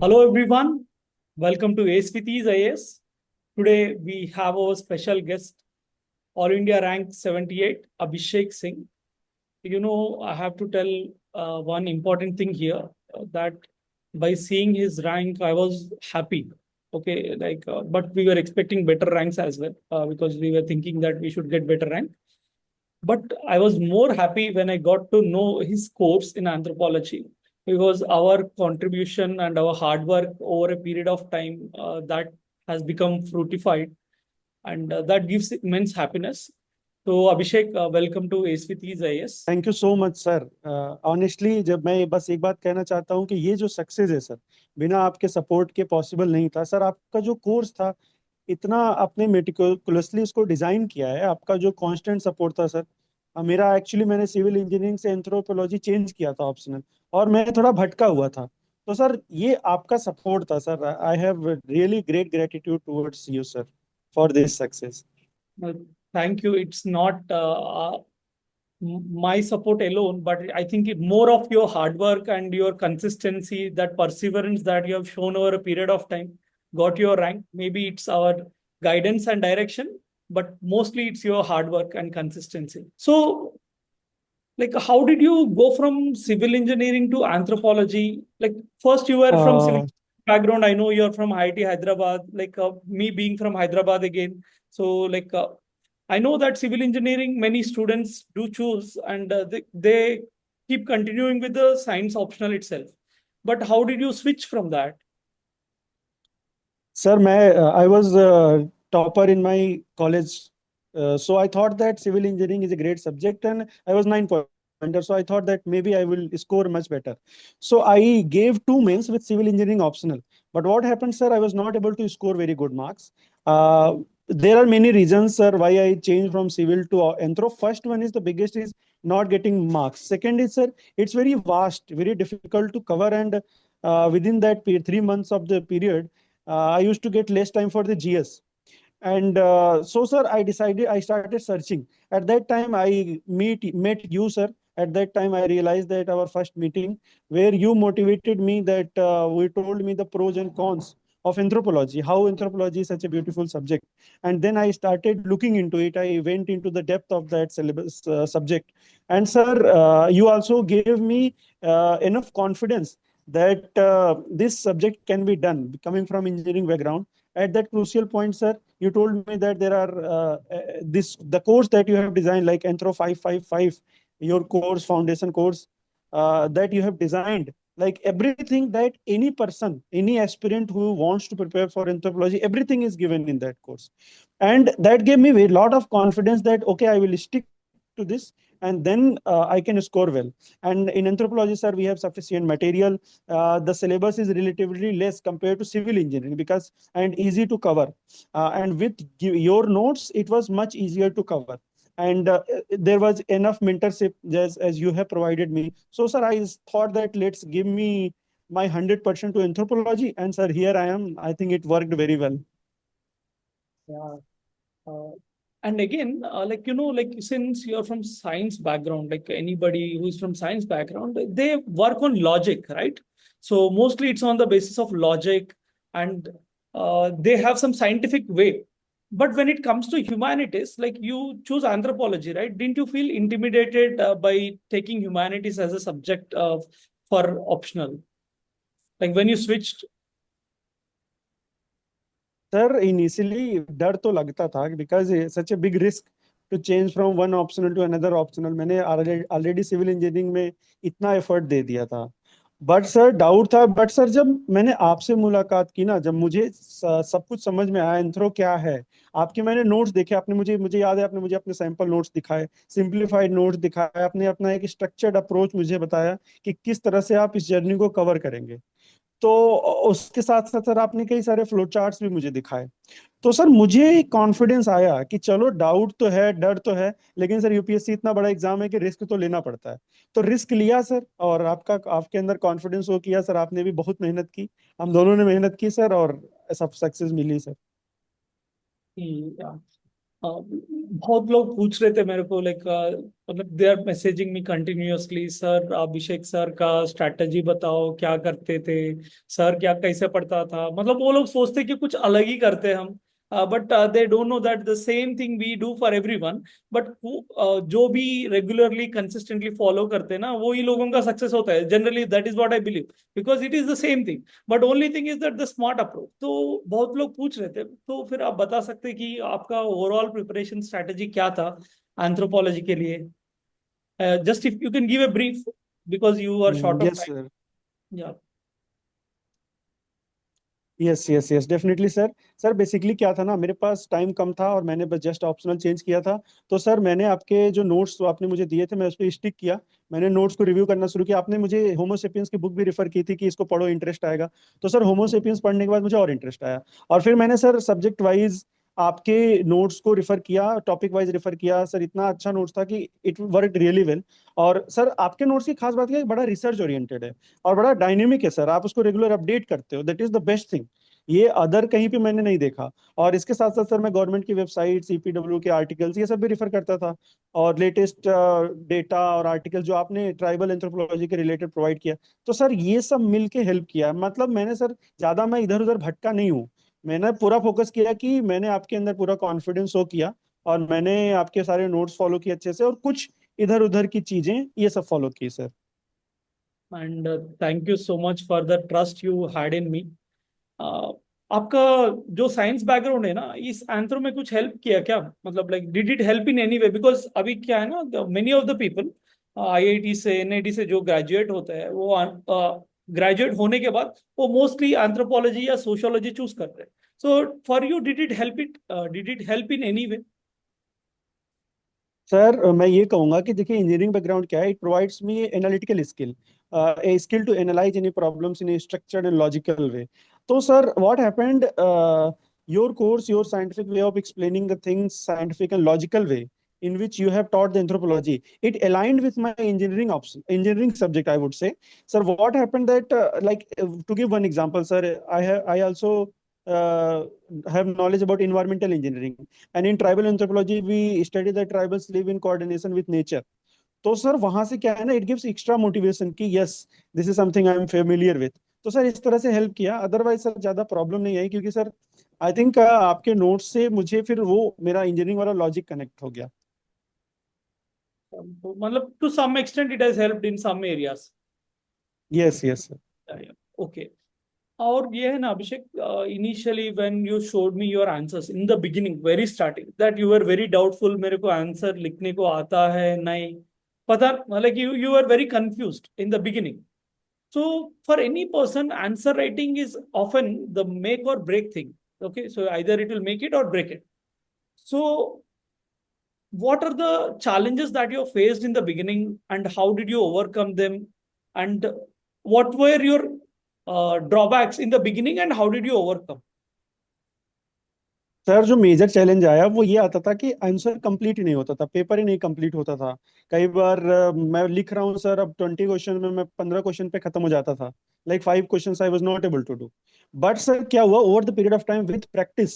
Hello everyone, welcome to Ace with Ease IAS. Today we have our special guest, All India rank 78, Abhishek Singh. I have to tell one important thing here that by seeing his rank, I was happy. Okay, but we were expecting better ranks as well because we were thinking that we should get better rank. But I was more happy when I got to know his course in anthropology because our contribution and our hard work over a period of time that has become fruitified and that gives immense happiness. So Abhishek, welcome to Ace with Ease IAS. Thank you so much sir. Honestly जब मैं बस एक बात कहना चाहता हूँ कि ये जो सक्सेस है सर, बिना आपके सपोर्ट के पॉसिबल नहीं था सर। आपका जो कोर्स था, इतना आपने मेटिकुलसली इसको डिजाइन किया है, आपका जो कांस्टेंट सपोर्ट था सर। मेरा एक्चुअली मैंने सिविल इंजीनियरिंग से एंथ्रोपोलॉजी चेंज किया था ऑप्शनल, और मैं थोड़ा भटका हुआ था। तो सर ये आपका सपोर्ट था sir. I have really great gratitude towards you sir for this success. Uh, Thank you. It's not my support alone, but I think more of your hard work and your consistency, that perseverance that you have shown over a period of time, got your rank. Maybe it's our guidance and direction, but mostly it's your hard work and consistency. So, how did you go from civil engineering to anthropology? Like, first you were from civil background. I know you're from IIT Hyderabad. Me being from Hyderabad again. So, I know that civil engineering, many students do choose and they keep continuing with the science optional itself. But how did you switch from that? Sir, I was a topper in my college, so I thought that civil engineering is a great subject, and I was 9 pointer, so I thought that maybe I will score much better. So I gave two mains with civil engineering optional. But what happened, sir? I was not able to score very good marks. There are many reasons, sir, why I changed from civil to anthro. First one is the biggest is not getting marks. Second is, sir, it's very vast, very difficult to cover, and within that 3 months of the period I used to get less time for the GS. And so, sir, I started searching. At that time, I met you, sir. At that time, I realized that our first meeting, where you motivated me, that we told me the pros and cons of anthropology, how anthropology is such a beautiful subject. And then I started looking into it. I went into the depth of that syllabus subject. And, sir, you also gave me enough confidence that this subject can be done, coming from engineering background. At that crucial point, sir, you told me that there are this the course that you have designed, like Anthro 555, your course, foundation course, that you have designed, like everything that any person, any aspirant who wants to prepare for anthropology, everything is given in that course. And that gave me a lot of confidence that okay, I will stick to this, and then I can score well. And in anthropology, sir, we have sufficient material. The syllabus is relatively less compared to civil engineering, because and easy to cover. And with your notes, it was much easier to cover. And there was enough mentorship as you have provided me. So, sir, I thought that let's give me my 100% to anthropology. And, sir, here I am. I think it worked very well. Yeah. Uh, and again, since you're from science background, like anybody who's from science background, they work on logic, right? So mostly it's on the basis of logic and they have some scientific way. But when it comes to humanities, like you choose anthropology, right? Didn't you feel intimidated by taking humanities as a subject for optional? Like when you switched. Sir initially डर तो लगता था, because such a big risk to change from one optional to another optional. मैंने already civil engineering में इतना effort दे दिया था। बट सर डाउट था। बट सर जब मैंने आपसे मुलाकात की ना, जब मुझे सब कुछ समझ में आया एंथ्रो क्या है, आपके मैंने नोट्स देखे, आपने मुझे मुझे याद है, आपने मुझे अपने सैंपल नोट्स दिखाए, सिंप्लीफाइड नोट्स दिखाए, आपने अपना एक स्ट्रक्चर्ड अप्रोच मुझे बताया कि किस तरह से आप इस जर्नी को कवर करेंगे। तो उसके साथ साथ सर आपने कई सारे फ्लो चार्ट्स भी मुझे दिखाए। तो सर मुझे कॉन्फिडेंस आया कि चलो डाउट तो है, डर तो है, लेकिन सर यूपीएससी इतना बड़ा एग्जाम है कि रिस्क तो लेना पड़ता है। तो रिस्क लिया सर, और आपके अंदर कॉन्फिडेंस हो किया सर। आपने भी बहुत मेहनत की, हम दोनों ने मेहनत की सर, और सब सक्सेस मिली सर। Yeah. बहुत लोग पूछ रहे थे मेरे को, लाइक मतलब they are messaging me continuously, sir Abhishek sir का स्ट्रैटेजी बताओ, क्या करते थे सर, क्या कैसे पढ़ता था। मतलब वो लोग सोचते कि कुछ अलग ही करते हैं हम, but they don't know that the same thing we do for everyone. But जो भी रेगुलरली कंसिस्टेंटली फॉलो करते हैं ना, वो ही लोगों का सक्सेस होता है generally. That is what I believe, because it is the same thing, but only thing is that the smart approach. तो बहुत लोग पूछ रहे थे, तो फिर आप बता सकते हैं कि आपका ओवरऑल प्रिपरेशन स्ट्रैटेजी क्या था एंथ्रोपोलॉजी के लिए? Just if you can give a brief, because you are short of yes time. Yeah yes yes yes definitely sir. Sir basically क्या था ना, मेरे पास टाइम कम था और मैंने बस जस्ट ऑप्शनल चेंज किया था। तो सर मैंने आपके जो नोट्स आपने मुझे दिए थे मैं उस पर स्टिक किया। मैंने नोट्स को रिव्यू करना शुरू किया। आपने मुझे होमोसेपियंस की बुक भी रेफर की थी कि इसको पढ़ो, इंटरेस्ट आएगा। तो सर होमोसेपियंस पढ़ने के बाद मुझे और इंटरेस्ट आया। और फिर मैंने सर सब्जेक्ट वाइज आपके नोट्स को रिफर किया, टॉपिक वाइज रिफर किया। सर इतना अच्छा नोट्स था कि इट वर्कड रियली वेल। और सर आपके नोट्स की खास बात यह है कि बड़ा रिसर्च ओरिएंटेड है और बड़ा डायनेमिक है सर। आप उसको रेगुलर अपडेट करते हो, that is the best thing. ये अदर कहीं पे मैंने नहीं देखा। और इसके साथ साथ सर मैं गवर्नमेंट की वेबसाइट, सीपीडब्ल्यू के आर्टिकल्स, ये सब भी रिफर करता था। और लेटेस्ट डेटा और आर्टिकल जो आपने ट्राइबल एंथ्रोपोलॉजी के रिलेटेड प्रोवाइड किया, तो सर ये सब मिलके हेल्प किया। मतलब मैंने सर ज्यादा मैं इधर उधर भटका नहीं हूँ। मैंने पूरा फोकस किया कि मैंने आपके अंदर पूरा कॉन्फिडेंस शो किया और मैंने आपके सारे नोट्स फॉलो किए अच्छे से, और कुछ इधर उधर की चीजें ये सब फॉलो की sir. And thank you so much for the trust you had in me. आपका जो साइंस बैकग्राउंड है ना, इस एंथ्रो में कुछ हेल्प किया क्या? मतलब like did it help in any way? Because अभी क्या है ना, many of the people IIT से, एनआईटी से जो ग्रेजुएट होते हैं, वो ग्रेजुएट होने के बाद वो मोस्टली एंथ्रोपोलॉजी या सोशियोलॉजी चूज करते हैं। So for you, did it help in any way? Sir मैं ये कहूंगा कि देखिए इंजीनियरिंग बैकग्राउंड क्या है, it provides me analytical skill, a skill to analyse any problems in a structured and logical way. तो sir what happened, your course, your scientific way of explaining the things, scientific and logical way in which you have taught the anthropology, it aligned with my engineering option, engineering subject, I would say. Sir, what happened that to give one example, sir, I also uh, have knowledge about environmental engineering, and in tribal anthropology we study that tribals live in coordination with nature. तो sir वहां से क्या है ना, it gives extra motivation कि yes, this is something I am familiar with. तो sir इस तरह से हेल्प किया, अदरवाइज सर ज्यादा प्रॉब्लम नहीं आई, क्योंकि सर आई थिंक आपके नोट्स से मुझे फिर वो मेरा इंजीनियरिंग वाला लॉजिक कनेक्ट हो गया। मतलब to some extent it has helped in some areas. Yes yes sir. Okay. और ये है ना Abhishek, initially when you showed me your answers in the beginning, very starting, that you are very doubtful, मेरे को answer लिखने को आता है नहीं पता, मतलब you you are very confused in the beginning. So for any person, answer writing is often the make or break thing. Okay, so either it will make it or break it. So what are the challenges that you faced in the beginning, and how did you overcome them? And what were your drawbacks in the beginning, and how did you overcome? Sir जो major challenge आया वो ये आता था कि answer complete ही नहीं होता था, पेपर ही नहीं कंप्लीट होता था। कई बार मैं लिख रहा हूँ सर, अब 20 क्वेश्चन में मैं 15 क्वेश्चन पे खत्म हो जाता था। Like 5 question I was not able to do. But sir क्या हुआ, over the period of time with practice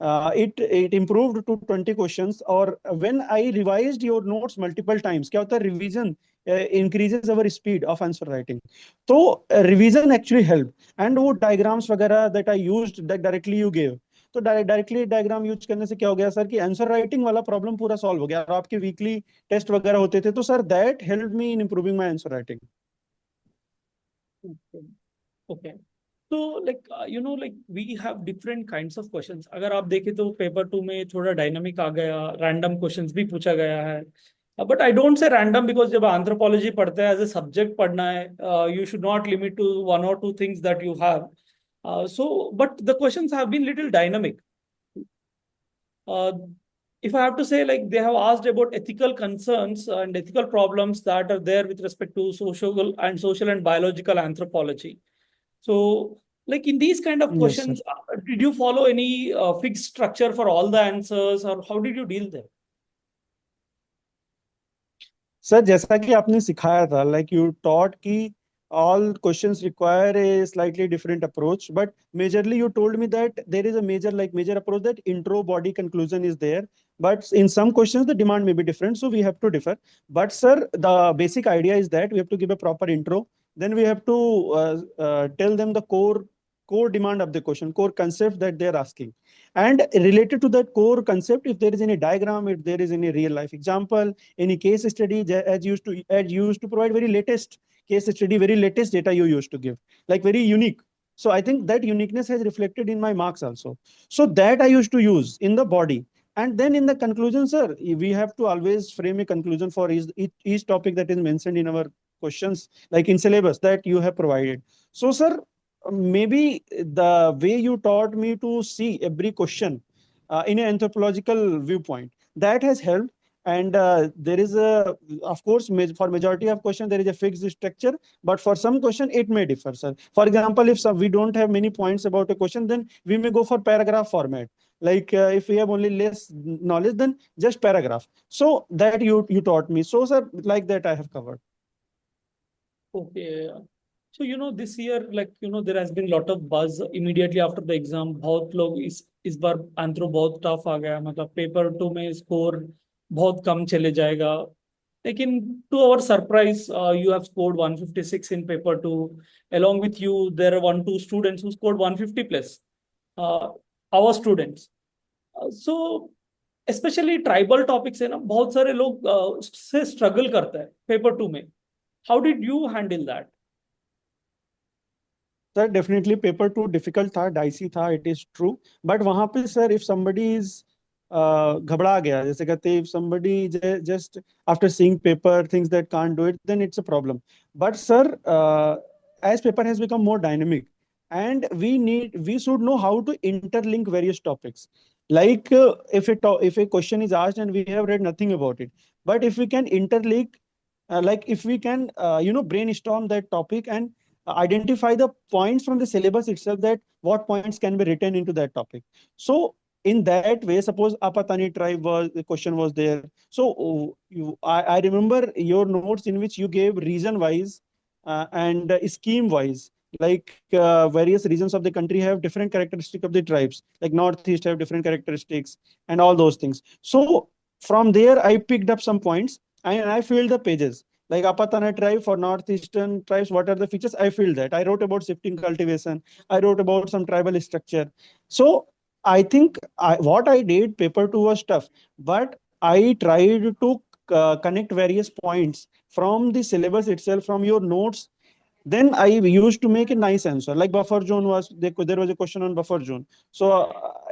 it improved to 20 questions. और when I revised your notes multiple times, क्या होता है, revision increases our speed of answer writing. तो revision actually help. And वो diagrams वगैरह that I used, that directly you gave, तो directly diagram use करने से क्या हो गया सर कि आंसर राइटिंग वाला प्रॉब्लम पूरा सॉल्व हो गया। और आपके वीकली टेस्ट वगैरह होते थे, तो sir that help me in improving my answer writing. Okay. Okay. तो like like we have different kinds of questions. अगर आप देखें तो पेपर टू में थोड़ा डायनामिक आ गया, रैंडम क्वेश्चंस भी पूछा गया है। But I don't say random, because जब एंथ्रोपोलॉजी पढ़ते हैं, एज ए सब्जेक्ट पढ़ना है, you should not limit to one और two things that you have. So but the questions have been little dynamic. uh, if I have to say, like they have asked about ethical concerns and ethical problems that are there with respect to social and biological anthropology. So, like in these kind of yes sir. questions, did you follow any fixed structure for all the answers, or how did you deal there? Sir जैसा कि आपने सिखाया था, like you taught कि all questions require a slightly different approach, but majorly you told me that there is a major, like major approach, that intro, body, conclusion is there, but in some questions the demand may be different, so we have to differ. But sir, the basic idea is that we have to give a proper intro, then we have to tell them the core demand of the question, core concept that they are asking, and related to that core concept, if there is any diagram, if there is any real life example, any case study, as used to provide very latest case study, very latest data you used to give, like very unique. So I think that uniqueness has reflected in my marks also. So that I used to use in the body. And then in the conclusion, sir, we have to always frame a conclusion for each topic that is mentioned in our questions, like in syllabus that you have provided. So, sir, maybe the way you taught me to see every question in an anthropological viewpoint, that has helped. And there is a, of course, for majority of question, there is a fixed structure, but for some question, it may differ, sir. For example, if we don't have many points about a question, then we may go for paragraph format. Like if we have only less knowledge, then just paragraph. So that you taught me. So, sir, like that I have covered. Okay. So, this year, there has been a lot of buzz immediately after the exam. बहुत लोग इस बार anthro बहुत tough आ गया, मतलब paper two में score बहुत कम चले जाएगा. लेकिन to our surprise, you have scored 156 in paper 2. Along with you, there are 1 2 students who scored 150 plus. Our students. So especially tribal topics है ना, बहुत सारे लोग से struggle करते हैं paper 2 में. How did you handle that? Sir definitely paper two difficult था, डाइसी था, इट इज ट्रू. बट वहां पे सर, इफ समबडी इज घबरा गया, जैसे कहते, if somebody just after seeing paper things that can't do it, then it's a problem. But sir, as paper has become more dynamic, and we should know how to interlink various topics. Like if a question is asked and we have read nothing about it, but if we can interlink, like if we can brainstorm that topic and identify the points from the syllabus itself, that what points can be written into that topic. So in that way, suppose Apatani tribe was the question was there. So I remember your notes in which you gave region wise and scheme wise, like various regions of the country have different characteristics of the tribes, like northeast have different characteristics and all those things. So from there I picked up some points and I filled the pages, like Apatana tribe for northeastern tribes, what are the features? I feel that. I wrote about shifting cultivation. I wrote about some tribal structure. So I think what I did, paper two was tough, but I tried to connect various points from the syllabus itself, from your notes. Then I used to make a nice answer. Like buffer zone was there was a question on buffer zone. So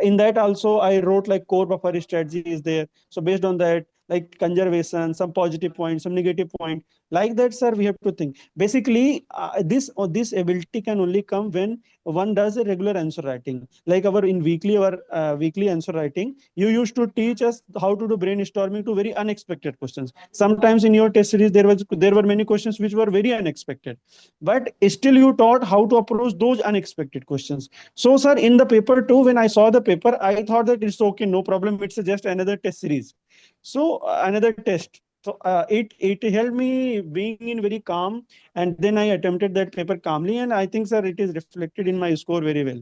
in that also I wrote like core buffer strategy is there. So based on that, like conservation, some positive point, some negative point, like that, sir, we have to think. Basically, this ability can only come when one does a regular answer writing. Like our weekly answer writing, you used to teach us how to do brainstorming to very unexpected questions. Sometimes in your test series there were many questions which were very unexpected, but still you taught how to approach those unexpected questions. So, sir, in the paper too, when I saw the paper, I thought that it's okay, no problem, it's just another test series. So another test. So it helped me being in very calm, and then I attempted that paper calmly, and I think, sir, it is reflected in my score very well.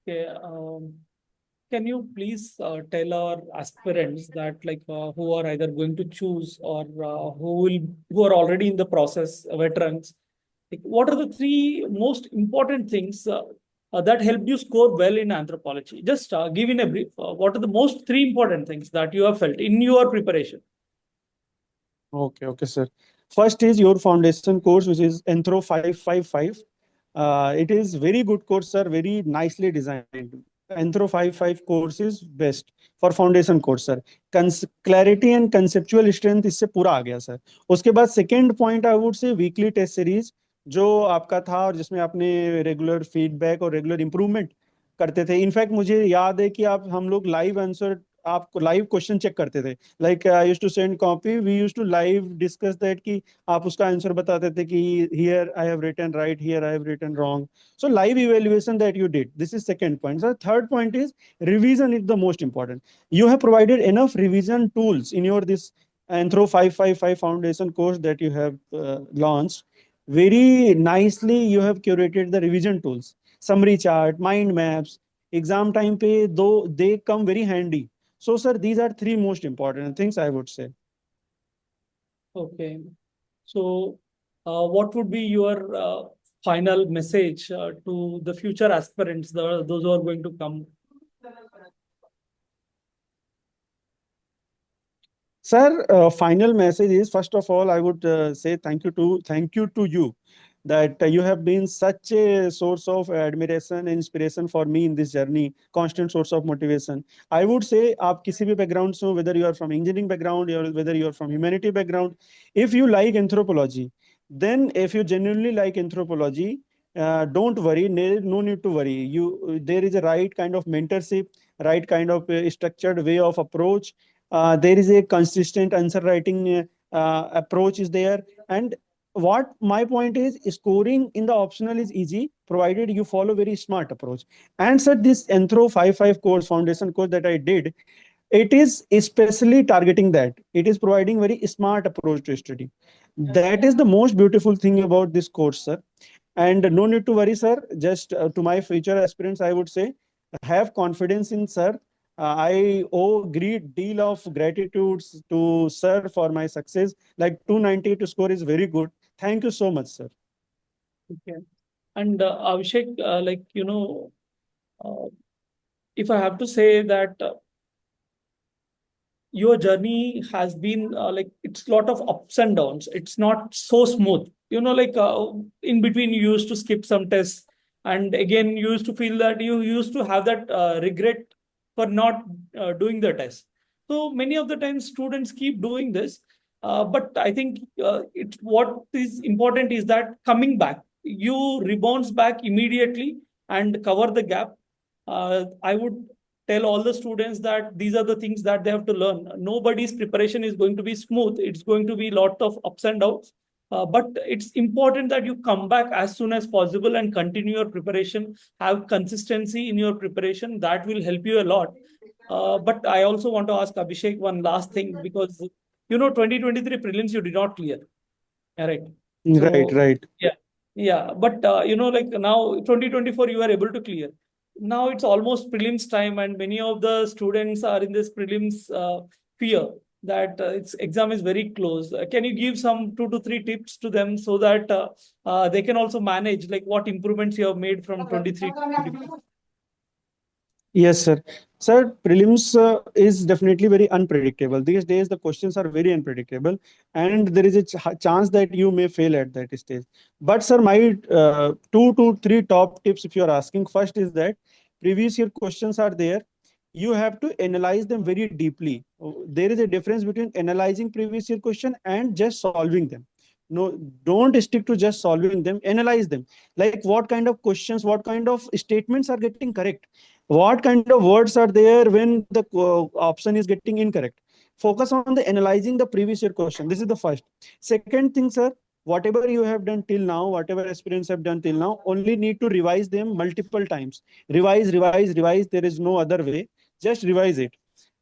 Okay. Can you please tell our aspirants that who are either going to choose or who are already in the process, veterans, like, what are the three most important things that helped you score well in anthropology? Just give in a brief. What are the most three important things that you have felt in your preparation? Okay, sir. First is your foundation course, which is Anthro 555. It is very good course, sir, very nicely designed. Anthro 55 course is best for foundation course, sir. Clarity and conceptual strength इससे पूरा आ गया, sir. उसके बाद second point I would say weekly test series जो आपका था और जिसमें आपने रेगुलर फीडबैक और रेगुलर इंप्रूवमेंट करते थे. इनफैक्ट मुझे याद है कि आप हम लोग लाइव आंसर, आपको लाइव क्वेश्चन चेक करते थे. Like I used to send copy, we used to live discuss that कि आप उसका आंसर बताते थे कि here I have written right, here I have written wrong. So live evaluation that you did. This is second point. So third point is revision is the most important. You have provided enough revision tools in your this Anthro 555 foundation course that you have launched. Very nicely you have curated the revision tools, summary chart, mind maps, exam time pe, though they come very handy. So sir, these are three most important things I would say. Okay. So, what would be your final message to the future aspirants, those who are going to come? Sir, final message is, first of all, I would say thank you to you, that you have been such a source of admiration and inspiration for me in this journey, constant source of motivation. I would say, आप किसी भी background से हो, whether you are from engineering background or whether you are from humanity background, if you like anthropology, then if you genuinely like anthropology, don't worry, no need to worry. There is a right kind of mentorship, right kind of structured way of approach. There is a consistent answer writing approach is there. And what my point is, scoring in the optional is easy provided you follow very smart approach. And sir, this Anthro 55 course, foundation course that I did, it is especially targeting that. It is providing very smart approach to study. That is the most beautiful thing about this course, sir. And no need to worry, sir. Just to my future aspirants, I would say, have confidence in sir. I owe great deal of gratitude to sir for my success. Like 290 to score is very good. Thank you so much, sir. Okay. And Abhishek, uh, if I have to say that your journey has been like it's a lot of ups and downs. It's not so smooth. In between, you used to skip some tests, and again, you used to feel that you used to have that regret for not doing the test. So many of the times, students keep doing this. But I think what is important is that coming back, you rebounds back immediately and cover the gap. I would tell all the students that these are the things that they have to learn. Nobody's preparation is going to be smooth. It's going to be a lot of ups and downs. But it's important that you come back as soon as possible and continue your preparation, have consistency in your preparation. That will help you a lot. But I also want to ask Abhishek one last thing because 2023 prelims you did not clear. All right. Right, So right. yeah, yeah. But like now 2024 you are able to clear. Now it's almost prelims time, and many of the students are in this prelims fear that its exam is very close. Can you give some 2 to 3 tips to them so that they can also manage like what improvements you have made from 23 to 24? Yes, sir. Sir, prelims is definitely very unpredictable. These days, the questions are very unpredictable, and there is a chance that you may fail at that stage. But, sir, my 2 to 3 top tips, if you are asking, first is that previous year questions are there. You have to analyze them very deeply. There is a difference between analyzing previous year question and just solving them. No, don't stick to just solving them. Analyze them. Like what kind of questions, what kind of statements are getting correct, what kind of words are there when the option is getting incorrect. Focus on the analyzing the previous year question. This is the first. Second thing, sir, whatever you have done till now, whatever aspirants have done till now, only need to revise them multiple times. Revise. There is no other way. Just revise it.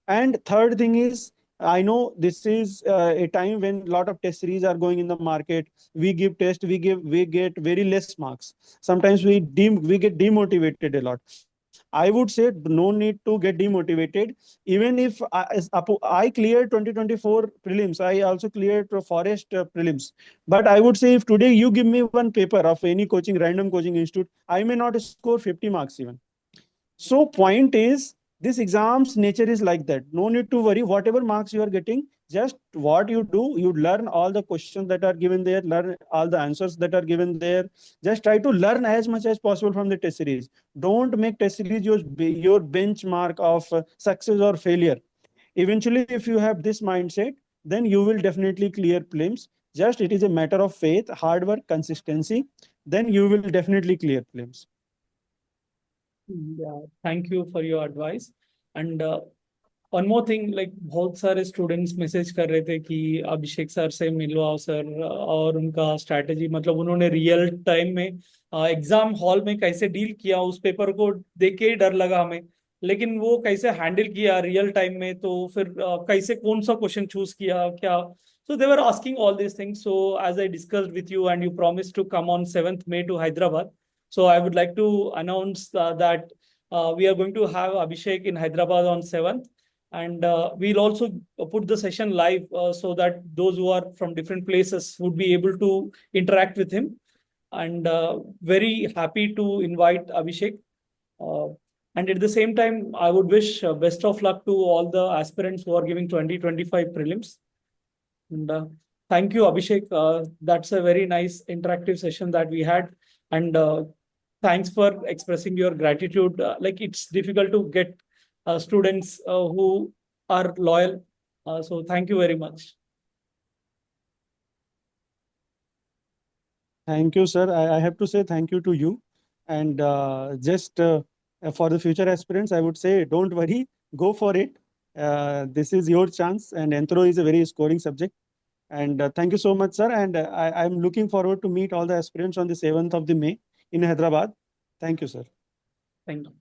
And third thing is, I know this is a time when a lot of test series are going in the market. We give test, we get very less marks. Sometimes we get demotivated a lot. I would say no need to get demotivated. Even if I cleared 2024 prelims, I also cleared forest prelims. But I would say if today you give me one paper of any coaching, random coaching institute, I may not score 50 marks even. So point is, this exam's nature is like that. No need to worry. Whatever marks you are getting, just what you do, you learn all the questions that are given there, learn all the answers that are given there. Just try to learn as much as possible from the test series. Don't make test series your benchmark of success or failure. Eventually, if you have this mindset, then you will definitely clear prelims. Just it is a matter of faith, hard work, consistency. Then you will definitely clear prelims. Yeah, thank you for your advice. And one more thing like बहुत सारे students message कर रहे थे कि अभिषेक sir से मिलवाओ sir और उनका strategy मतलब उन्होंने रियल टाइम में एग्जाम हॉल में कैसे डील किया उस पेपर को देख के ही डर लगा हमें लेकिन वो कैसे हैंडल किया रियल टाइम में तो फिर कैसे कौन सा क्वेश्चन चूज किया क्या so they were asking all these things so as I discussed with you and you promised to come on 7th May to Hyderabad so I would like to announce that We are going to have Abhishek in Hyderabad on 7th. And we'll also put the session live so that those who are from different places would be able to interact with him. And very happy to invite Abhishek. Uh, and at the same time, I would wish best of luck to all the aspirants who are giving 2025 prelims. And thank you, Abhishek. That's a very nice interactive session that we had. And thanks for expressing your gratitude. Like it's difficult to get students who are loyal. So thank you very much. Thank you, sir. I have to say thank you to you. And just for the future aspirants, I would say don't worry, go for it. This is your chance, and Anthro is a very scoring subject. And thank you so much, sir. And I'm looking forward to meet all the aspirants on the 7th of the May in Hyderabad. Thank you, sir. Thank you.